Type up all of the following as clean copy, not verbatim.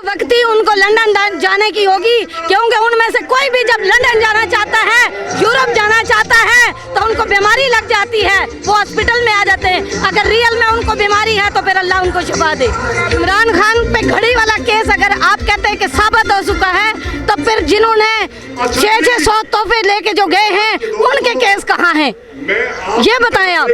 वक्त ही उनको लंदन जाने की होगी, क्योंकि उनमें से कोई भी जब लंदन जाना चाहता है, यूरोप जाना चाहता है, तो उनको बीमारी लग जाती है, वो हॉस्पिटल में आ जाते हैं। अगर रियल में उनको बीमारी है तो फिर अल्लाह उनको शिफा दे। इमरान खान पे घड़ी वाला केस अगर आप कहते हैं कि साबित हो चुका है, तो फिर जिन्होंने 600 तोहफे लेके जो गए हैं उनके केस कहाँ हैं, ये बताएं आप।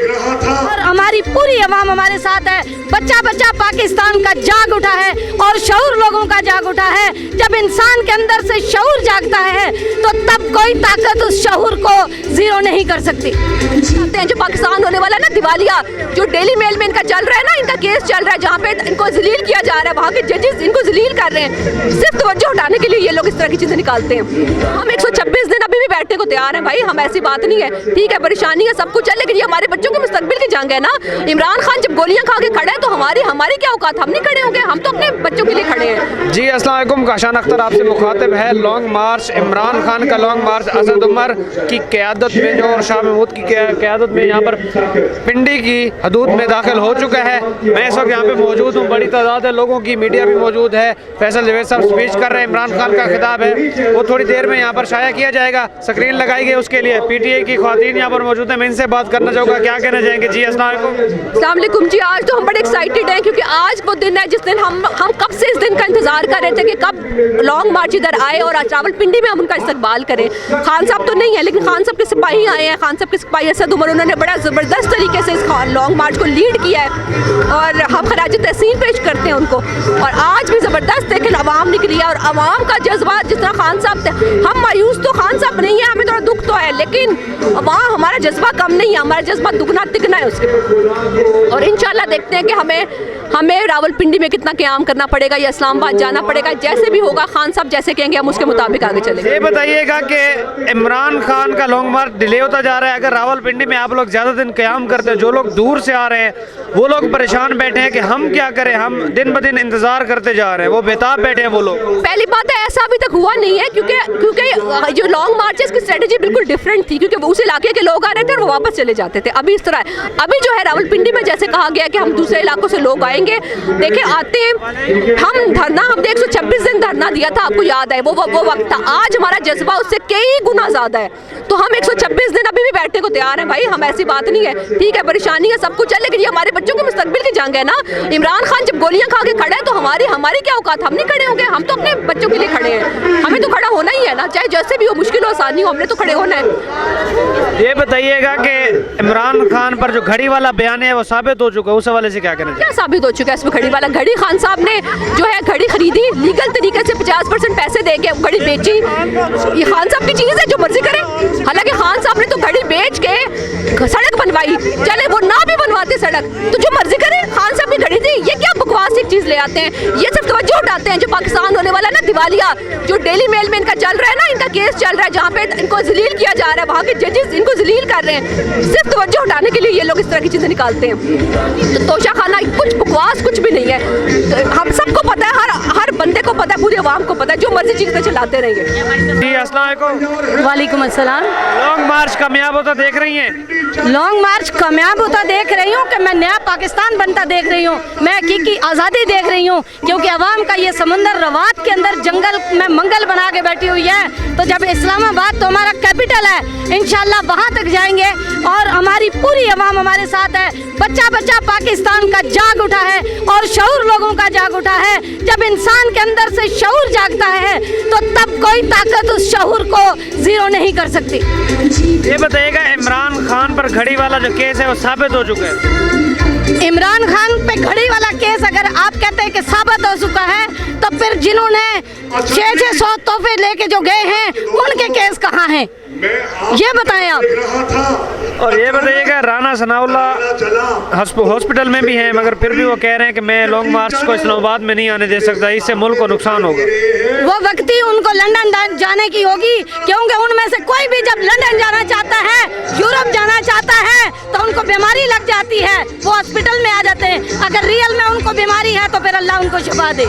और हमारी पूरी अवाम हमारे साथ है। बच्चा बच्चा पाकिस्तान का जाग उठा है और शऊर लोगों का जाग उठा है। जब इंसान के अंदर से शऊर जागता है तो तब कोई ताकत उस शऊर को जीरो नहीं कर सकती। जो पाकिस्तान होने वाला है ना दिवालिया, जो डेली मेल में इनका चल रहा है ना, इनका केस चल रहा है जहाँ पे इनको जलील किया जा रहा है, वहाँ के जजेस इनको जलील कर रहे हैं। सिर्फ तवज्जो हटाने के लिए ये लोग इस तरह की चीजें निकालते हैं। हम 126 दिन अभी भी बैठने को तैयार हैं भाई, हम ऐसी बात नहीं है। ठीक है, परेशानी है, सब कुछ है, लेकिन ये हमारे बच्चों के मुस्तकबिल की जंग है ना। इमरान खान जब गोलियां खा के खड़ा है तो हमारी क्या औकात, हम नहीं खड़े होंगे, हम तो अपने बच्चों के लिए खड़े हैं। जी अस्सलाम वालेकुम, काशान अख्तर आपसे मुखातिब है। लॉन्ग मार्च, इमरान खान का लॉन्ग मार्च असद उमर की क़यादत में जो और शाह महमूद की क़यादत में यहाँ पर पिंडी की हदूद में दाखिल हो चुका है। मैं इस वक्त यहाँ पे मौजूद हूँ, बड़ी तादाद है लोगों की, मीडिया भी मौजूद है। फैसल जवेद साहब स्पीच कर रहे हैं, इमरान खान का खिताब है, वो थोड़ी देर में यहाँ पर शाया किया जाएगा, स्क्रीन लगाई गई उसके लिए। PTI की ख्वातीन यहाँ पर मौजूद है, मैं इनसे बात करना चाहूँगा, क्या कहना चाहेंगे। जी अस्सलाम वालेकुम जी, आज तो हम बड़े एक्साइटेड हैं क्योंकि आज वो दिन है जिस दिन हम कब से इस दिन का इंतजार कर रहे थे कि कब लॉन्ग मार्च इधर आए और रावलपिंडी में हम उनका इस्तकबाल करें। खान साहब तो नहीं है, लेकिन खान साहब के सिपाही आए हैं, खान साहब के सिपाही असद उमर, उन्होंने बड़ा ज़बरदस्त तरीके से इस लॉन्ग मार्च को लीड किया है और हम खराज तहसीन पेश करते हैं उनको। और आज भी ज़बरदस्त लेकिन आवाम निकली है और आवाम का जज्बा, जिस तरह खान साहब थे, हम मायूस तो खान साहब नहीं है, हमें थोड़ा दुख तो है, लेकिन वहाँ हमारा जज्बा कम नहीं है, हमारा जज्बा दुगना तिगना है उसके। और इंशाल्लाह देखते हैं कि हमें रावलपिंडी में कितना क़याम करना पड़ेगा या इस्लामाबाद जाना पड़ेगा, जैसे भी होगा खान साहब जैसे कहेंगे हम उसके मुताबिक आगे चलेंगे। ये बताइएगा कि इमरान खान का लॉन्ग मार्च डिले होता जा रहा है। अगर रावलपिंडी में आप लोग ज़्यादा दिन क़याम करते हैं, जो लोग दूर से आ रहे हैं वो लोग परेशान बैठे हैं कि हम क्या करें, हम दिन ब दिन इंतज़ार करते जा रहे हैं, वो बेताब बैठे हैं वो लोग। पहली बात है ऐसा अभी तक हुआ नहीं है क्योंकि जो लॉन्ग मार्च है इसकी स्ट्रेटजी बिल्कुल डिफरेंट थी, क्योंकि उस इलाके के लोग आ रहे थे और वो वापस चले जाते थे। अभी इस तरह है, अभी जो है रावलपिंडी में जैसे कहा गया कि हम दूसरे इलाकों से लोग आएंगे, देखिए आते हैं, हम धरना, हमने 126 दिन धरना दिया था, आपको याद है वो वक्त था। आज हमारा जज्बा उससे कई गुना ज़्यादा है, तो हम 126 दिन अभी भी बैठने को तैयार हैं भाई, हम ऐसी बात नहीं है। ठीक है, परेशानी है, सब कुछ है, लेकिन ये हमारे बच्चों के मुस्तकबिल की जंग है ना। इमरान खान जब गोलियां खा के खड़ा है तो हमारी क्या औकात, हम नहीं खड़े होंगे, हम तो अपने बच्चों के लिए खड़े हैं, हमें तो खड़ा होना ही है ना, चाहे जैसे भी हो, मुश्किल हो आसानी हो, हमने तो खड़े होना है। ये बताइएगा कि इमरान खान पर जो घड़ी वाला बयान है वो साबित हो चुका है, उस हवाले से क्या कहना चाहिए। क्या साबित हो चुका है इसमें? घड़ी खान साहब ने जो है घड़ी खरीदी, लीगल तरीके से 50% पैसे दे के घड़ी बेची। ये खान साहब की चीज़ है, जो मर्जी करें। हालांकि खान साहब ने तो घड़ी बेच के सड़क बनवाई, चले वो ना भी बनवाते सड़क तो जो मर्जी करें, खान साहब की घड़ी थी। ये क्या बकवास एक चीज़ ले आते हैं, ये सिर्फ तवज्जो हटाते हैं। जो पाकिस्तान होने वाला है ना दिवालिया, जो डेली मेल में इनका चल रहा है ना, इनका केस चल रहा है जहाँ पे इनको जलील किया जा रहा है, वहाँ के जजेस इनको जलील कर रहे हैं। सिर्फ तवज्जो हटाने के लिए ये लोग इस तरह की चीज़ें निकालते हैं। तो तोशा खाना कुछ बकवास कुछ भी नहीं है, तो हम सबको पता है, हर बंदे को पता है, पूरी आवाम को पता है, जो मर्जी चीज़ें चलाते रहेंगे। जी अस्सलाम वालेकुम। वालेकुम अस्सलाम। लॉन्ग मार्च कामयाब होता देख रही हैं? लॉन्ग मार्च कामयाब होता देख रही हूँ कि मैं नया पाकिस्तान बनता देख रही हूँ, मैं हकीकी आज़ादी देख रही हूँ, क्योंकि अवाम का ये समंदर रवात के अंदर जंगल में मंगल बना के बैठी हुई है। तो जब इस्लामाबाद तो हमारा कैपिटल है, इंशाल्लाह वहाँ तक जाएंगे और हमारी पूरी अवाम हमारे साथ है। बच्चा बच्चा पाकिस्तान का जाग उठा है और शऊर लोगों का जाग उठा है। जब इंसान के अंदर से शऊर जागता है तो तब कोई ताकत उस शऊर को जीरो नहीं कर सकती। ये बताइएगा इमरान खान पर घड़ी वाला जो केस है वो साबित हो चुका है। इमरान खान पे घड़ी वाला केस अगर आप कहते हैं कि साबित हो चुका है, तो फिर जिन्होंने 600 तोहफे लेके जो गए हैं उनके केस कहाँ हैं, ये बताएं आप। और ये बताइएगा राना सनाउल्लाह हॉस्पिटल में भी हैं, मगर फिर भी वो कह रहे हैं कि मैं लॉन्ग मार्च को इस्लामाबाद में नहीं आने दे सकता, इससे मुल्क को नुकसान होगा। वो वक्त ही उनको लंदन जाने की होगी, क्योंकि उनमें से कोई भी जब लंदन जाना चाहता है, यूरोप जाना चाहता है, तो उनको बीमारी लग जाती है, वो हॉस्पिटल में आ जाते हैं। अगर रियल में उनको बीमारी है तो फिर अल्लाह उनको शिफा दे।